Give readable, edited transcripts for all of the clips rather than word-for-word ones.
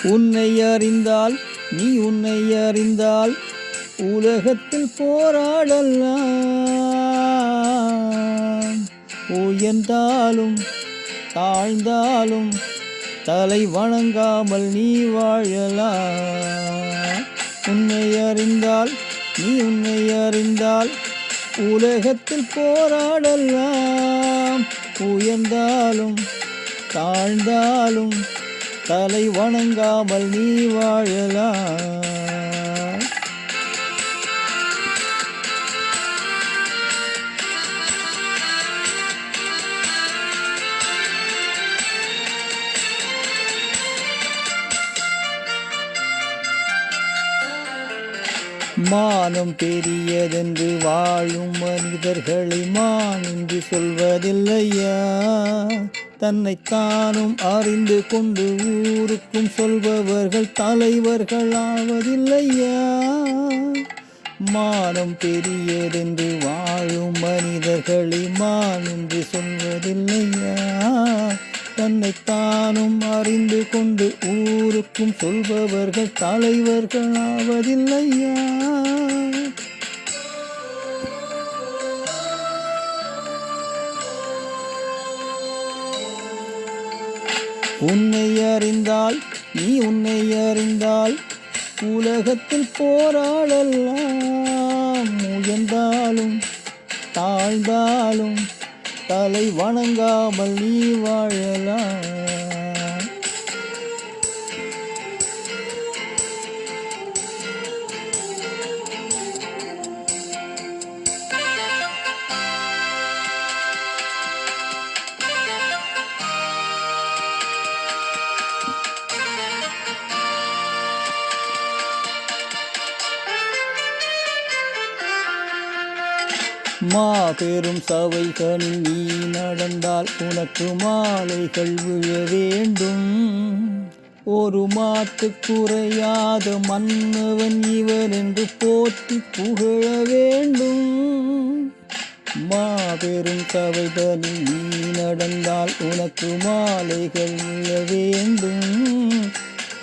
உன்னை அறிந்தால் நீ உன்னை அறிந்தால் உலகத்தில் போராடலாம். உயர்ந்தாலும் தாழ்ந்தாலும் தலை வணங்காமல் நீ வாழலாம். உன்னை அறிந்தால் நீ உன்னை அறிந்தால் உலகத்தில் போராடலாம். உயர்ந்தாலும் தாழ்ந்தாலும் தலை வணங்காமல் நீ வாழலாம். மானம் பெரியதென்று வாழும் மனிதர்களை மான் என்று சொல்வதில்லையா? தன்னைத்தானும் அறிந்து கொண்டு ஊருக்கும் சொல்பவர்கள் தலைவர்கள் ஆவதில்லையா? மானம் பெரியதென்று வாழும் மனிதர்களை மான் என்று சொல்வதில்லையா? தன்னைத்தானும் அறிந்து கொண்டு ஊருக்கும் சொல்பவர்கள் தலைவர்கள் ஆவதில்லையா? உன்னை அறிந்தால் நீ உன்னை அறிந்தால் உலகத்தில் போராடலாம். உயர்ந்தாலும் தாழ்ந்தாலும் தலை வணங்காமல் நீ வாழலாம். மாபெரும் சபைகளில் நீ நடந்தால் உனக்கு மாலைகள் விழ வேண்டும். ஒரு மாட்டு குறையாத மன்னவன் இவன் என்று போற்றி புகழ வேண்டும். மாபெரும் சபைகளில் நீ நடந்தால் உனக்கு மாலைகள் விழ வேண்டும்.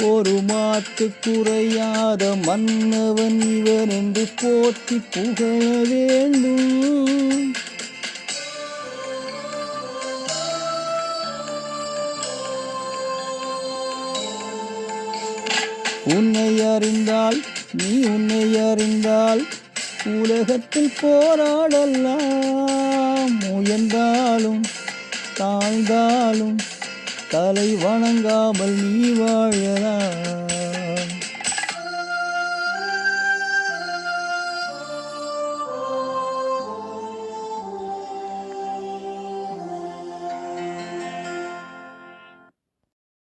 ஒரு மாட்டு குறையாத மன்னவன் இவன் என்று போற்றி புகழ வேண்டும். உன்னை அறிந்தால் நீ உன்னை அறிந்தால் உலகத்தில் போராடலாம். உயர்ந்தாலும் தாழ்ந்தாலும் தலை வணங்காமல் நீ வாழலாம்.